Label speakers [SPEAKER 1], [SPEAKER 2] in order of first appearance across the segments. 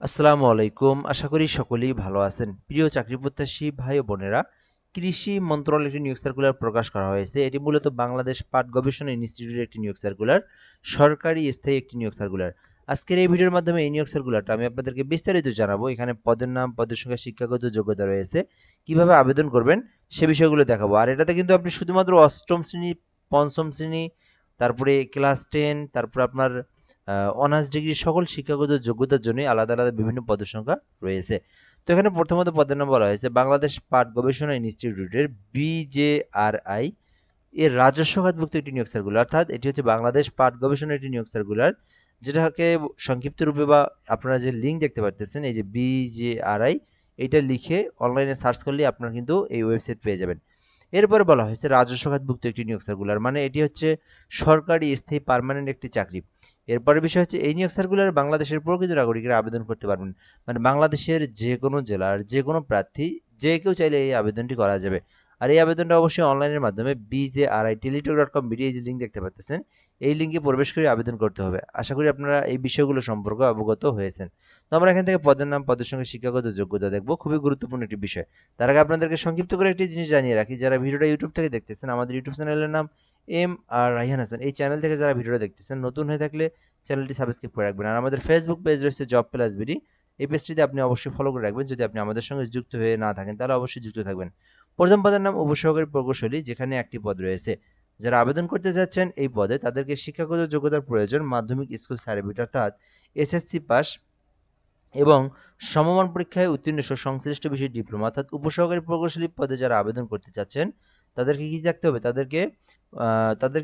[SPEAKER 1] আসসালামু আলাইকুম। আশা করি সকলেই ভালো আছেন। প্রিয় চাকরি প্রত্যাশী ভাই ও বোনেরা, কৃষি মন্ত্রণালয়ের একটি নিয়োগ সার্কুলার প্রকাশ করা হয়েছে। এটি মূলত বাংলাদেশ পাট গবেষণা ইনস্টিটিউটের একটি নিয়োগ সার্কুলার, সরকারি স্থায়ী একটি নিয়োগ সার্কুলার। আজকের এই ভিডিওর মাধ্যমে এই নিয়োগ সার্কুলারটা আমি আপনাদেরকে বিস্তারিত জানাবো। এখানে পদের নাম, পদের সংখ্যা, শিক্ষাগত যোগ্যতা রয়েছে, কিভাবে আবেদন করবেন সে বিষয়গুলো দেখাবো। আর এটাতে কিন্তু আপনি শুধুমাত্র অষ্টম শ্রেণী, পঞ্চম শ্রেণী, তারপরে ক্লাস 10, তারপর আপনার অনার্স ডিগ্রি সকল শিক্ষাগত যোগ্যতার জন্যই আলাদা আলাদা বিভিন্ন পদের সংখ্যা রয়েছে। তো এখানে প্রথমত পদের নাম বলা হয়েছে বাংলাদেশ পাট গবেষণা ইনস্টিটিউটের BJRI এর রাজস্ব খাতভুক্ত একটি নিয়োগ সার্কুলার, অর্থাৎ এটি হচ্ছে বাংলাদেশ পাট গবেষণা একটি নিয়োগ সার্কুলার, যেটাকে সংক্ষিপ্ত রূপে বা আপনারা যে লিঙ্ক দেখতে পাচ্ছেন এই যে BJRI, এইটা লিখে অনলাইনে সার্চ করলে আপনারা কিন্তু এই ওয়েবসাইট পেয়ে যাবেন। এরপরে বলা হয়েছে রাজস্ব খাতভুক্ত একটি নিয়োগ সার্কুলার, মানে এটি হচ্ছে সরকারি স্থায়ী পার্মানেন্ট একটি চাকরি। এরপরের বিষয় হচ্ছে এই নিয়োগ সার্কুলার বাংলাদেশের প্রকৃত নাগরিকরা আবেদন করতে পারবেন, মানে বাংলাদেশের যে কোনো জেলার যে কোনো প্রার্থী যে কেউ চাইলে এই আবেদনটি করা যাবে। আর এই আবেদনটা অবশ্যই অনলাইনের মাধ্যমে BJRI-teletalk.com এই যে লিঙ্ক দেখতে পাচ্ছেন, এই লিঙ্কে প্রবেশ করে আবেদন করতে হবে। আশা করি আপনারা এই বিষয়গুলো সম্পর্কে অবগত হয়েছেন। তো আমরা এখান থেকে পদের নাম, পদের সঙ্গে শিক্ষাগত যোগ্যতা দেখব, খুবই গুরুত্বপূর্ণ একটি বিষয়। তার আগে আপনাদেরকে সংক্ষিপ্ত করে একটি জিনিস জানিয়ে রাখি, যারা ভিডিওটা ইউটিউব থেকে দেখতেছেন, আমাদের ইউটিউব চ্যানেলের নাম রায়হান হাসান। এই চ্যানেল থেকে যারা ভিডিওটা দেখতেছেন, নতুন হয়ে থাকলে চ্যানেলটি সাবস্ক্রাইব করে রাখবেন। আর আমাদের ফেসবুক পেজ রয়েছে জব প্লাস বিডি, এই পেজটিতে আপনি অবশ্যই ফলো করে রাখবেন। যদি আপনি আমাদের সঙ্গে যুক্ত হয়ে না থাকেন তাহলে অবশ্যই যুক্ত থাকবেন। প্রথম পদের নাম উপসহকারী প্রকৌশলী, যেখানে একটি পদ রয়েছে। যারা আবেদন করতে যাচ্ছেন এই পদে, তাদেরকে শিক্ষাগত যোগ্যতার প্রয়োজন মাধ্যমিক স্কুল সার্টিফিকেট অর্থাৎ এসএসসি পাস এবং সমমান পরীক্ষায় উত্তীর্ণ সহ সংশ্লিষ্ট বিষয়ে ডিপ্লোমা, অর্থাৎ উপসহকারী প্রকৌশলী পদে যারা আবেদন করতে চাচ্ছেন তাদেরকে কি থাকতে হবে, তাদেরকে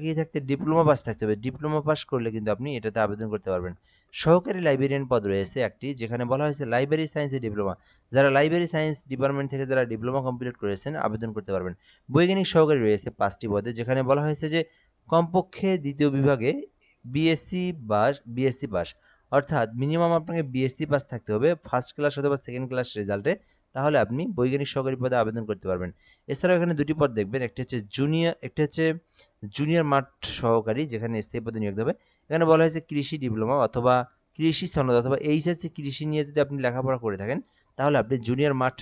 [SPEAKER 1] কি থাকতে ডিপ্লোমা পাস থাকতে হবে। ডিপ্লোমা পাস করলে কিন্তু আপনি এটাতে আবেদন করতে পারবেন। সহকারী লাইব্রেরিয়ান পদ রয়েছে একটি, যেখানে বলা হয়েছে লাইব্রেরি সায়েন্সে ডিপ্লোমা। যারা লাইব্রেরি সায়েন্স ডিপার্টমেন্ট থেকে যারা ডিপ্লোমা কমপ্লিট করেছেন আবেদন করতে পারবেন। বৈজ্ঞানিক সহকারী রয়েছে 5টি পদে, যেখানে বলা হয়েছে যে কমপক্ষে দ্বিতীয় বিভাগে বিএসসি পাস, অর্থাৎ মিনিমাম আপনাকে বিএসসি পাস থাকতে হবে ফার্স্ট ক্লাস অথবা সেকেন্ড ক্লাস রেজাল্টে, তাহলে আপনি বৈজ্ঞানিক সহকারী পদে আবেদন করতে পারবেন। এছাড়াও এখানে দুটি পদ দেখবেন, একটি হচ্ছে জুনিয়র মাঠ সহকারী, যেখানে স্থায়ী পদে নিয়োগ দেবে। এখানে বলা হয়েছে কৃষি ডিপ্লোমা অথবা কৃষি সনদ অথবা এইচএসসি কৃষি নিয়ে যদি আপনি লেখাপড়া করে থাকেন, তাহলে আপনি জুনিয়র মাঠ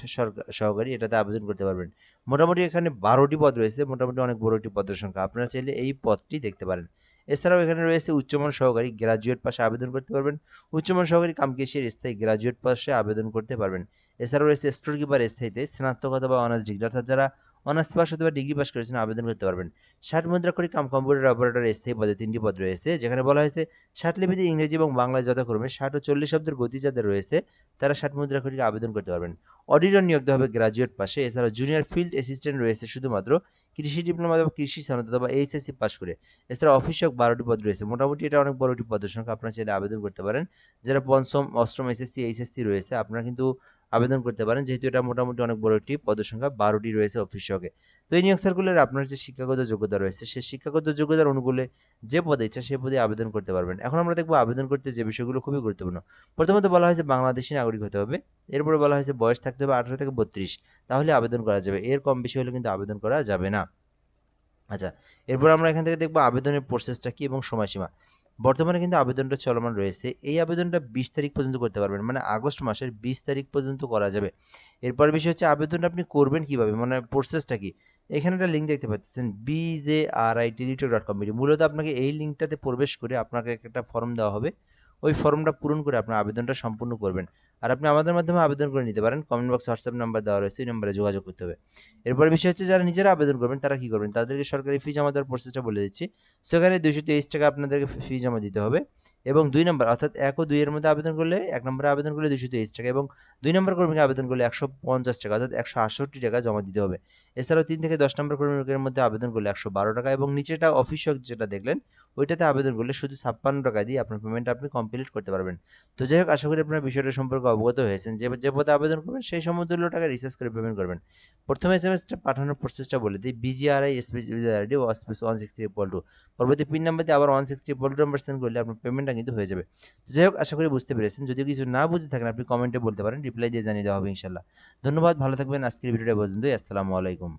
[SPEAKER 1] সহকারী এটাতে আবেদন করতে পারবেন। মোটামুটি এখানে 12টি পদ রয়েছে, মোটামুটি অনেক বড় একটি পদের সংখ্যা, আপনারা চাইলে এই পদটি দেখতে পারেন। এছাড়াও এখানে রয়েছে উচ্চমান সহকারী, গ্রাজুয়েট পাশে আবেদন করতে পারবেন। উচ্চমান সহকারী কাম কেশিয়ার স্থায়ী গ্রাজুয়েট পাশে আবেদন করতে পারবেন। এছাড়াও রয়েছে স্টোর কিপার স্থায়ীতে স্নাতক অথবা অনার্স ডিগ্রি, অর্থাৎ যারা অনার্স পাস অথবা ডিগ্রি পাস করেছেন আবেদন করতে পারবেন। 60 মুদ্রাক্ষরিক কাম কম্পিউটার অপারেটর স্থায়ী পদে 3টি পদ রয়েছে, যেখানে বলা হয়েছে 60 লিপিতে ইংরেজি এবং বাংলায় যথাক্রমে 60 ও 40 শব্দের গতি যাদের রয়েছে তারা 60 মুদ্রাক্ষরিকে আবেদন করতে পারবেন। অডিটর নিয়োগ দেওয়া হবে গ্রাজুয়েট পাশে। এছাড়াও জুনিয়র ফিল্ড অ্যাসিস্ট্যান্ট রয়েছে শুধুমাত্র কৃষি ডিপ্লোমা অথবা কৃষি সনদ অথবা এইচএসসি পাস করে। এছাড়া অফিসক 12টি পদ রয়েছে, মোটামুটি এটা অনেক বড় একটি পদের সংখ্যা, আপনারা চাইলে আবেদন করতে পারেন। যারা পঞ্চম, অষ্টম এসএসসি, এইচএসসি রয়েছে আপনারা কিন্তু আবেদন করতে পারেন, যেহেতু এটা মোটামুটি অনেক বড় একটি পদের সংখ্যা, 12টি রয়েছে অফিসকে। তো এই নিয়োগ সার্কুলারে আপনার যে শিক্ষাগত যোগ্যতা রয়েছে সেই শিক্ষাগত যোগ্যতার অনুকূলে যে পদে ইচ্ছা সেই পদে আবেদন করতে পারবেন। এখন আমরা দেখবো আবেদন করতে যে বিষয়গুলো খুবই গুরুত্বপূর্ণ। প্রথমত বলা হয়েছে বাংলাদেশী নাগরিক হতে হবে। এরপরে বলা হয়েছে বয়স থাকতে হবে 18 থেকে 32, তাহলে আবেদন করা যাবে। এর কম বেশি হলে কিন্তু আবেদন করা যাবে না। আচ্ছা, এরপর আমরা এখান থেকে দেখবো আবেদনের প্রসেসটা কি এবং সময়সীমা। বর্তমানে কিন্তু আবেদনটা চলমান রয়েছে। এই আবেদনটা 20 তারিখ পর্যন্ত করতে পারবেন, মানে আগস্ট মাসের 20 তারিখ পর্যন্ত করা যাবে। এরপর বিষয় হচ্ছে আবেদনটা আপনি করবেন কিভাবে, মানে প্রসেসটা কি। এখানে একটা লিঙ্ক দেখতে পাচ্ছেন BJRI-teletalk.com, মূলত আপনাকে এই লিঙ্কটাতে প্রবেশ করে আপনাকে একটা ফর্ম দেওয়া হবে। ওই ফর্মটা পূরণ করে আপনার আবেদনটা সম্পূর্ণ করবেন। আর আপনি আমাদের মাধ্যমে আবেদন করে নিতে পারেন। কমেন্ট বক্সে হোয়াটসঅ্যাপ নাম্বার দেওয়া রয়েছে, এই নাম্বারে যোগাযোগ করতে হবে। এরপরে বিষয় হচ্ছে যারা নিজেরা আবেদন করবেন তারা কি করবেন, তাদেরকে সরকারি ফি জমা দেওয়ার প্রসেসটা বলে দিচ্ছি। সেখানে 223 টাকা আপনাদেরকে ফি জমা দিতে হবে। এবং 2 নম্বর, অর্থাৎ 1 ও 2 এর মধ্যে আবেদন করলে 1 নম্বরে আবেদন করলে 223 টাকা এবং 2 নম্বর কর্মীকে আবেদন করলে 150 টাকা, অর্থাৎ 168 টাকা জমা দিতে হবে। এছাড়াও 3 থেকে 10 নম্বর কর্মীর মধ্যে আবেদন করলে 112 টাকা এবং নিচেটা অফিস ওয়ার্ক যেটা দেখলেন ওইটাতে আবেদন করলে শুধু 56 টাকা দিয়ে আপনার পেমেন্টটা আপনি কমপ্লিট করতে পারবেন। তো যাই হোক, আশা করি আপনার বিষয়টা সম্পর্কে অবগত হয়েছেন। যে পদে আবেদন করবেন সেই সমতুল্য টাকা রিচার্জ করে পেমেন্ট করবেন। প্রথমে এসএমএসটা পাঠানোর প্রসেসটা বলে দিই। BGRI স্পেস ইউজার আইডি ও স্পেস 163 পরবর্তী পিন নাম্বার দিয়ে আবার 163 নাম্বার সেন্ড করলে আপনার পেমেন্টটা কিন্তু হয়ে যাবে। তো যাই হোক, আশা করি বুঝতে পেরেছেন। যদি কিছু না বুঝে থাকেন আপনি কমেন্টে বলতে পারেন, রিপ্লাই দিয়ে জানিয়ে দেওয়া হবে ইনশাল্লাহ। ধন্যবাদ, ভালো থাকবেন। আজকের ভিডিওটা পর্যন্তই। আসসালামু আলাইকুম।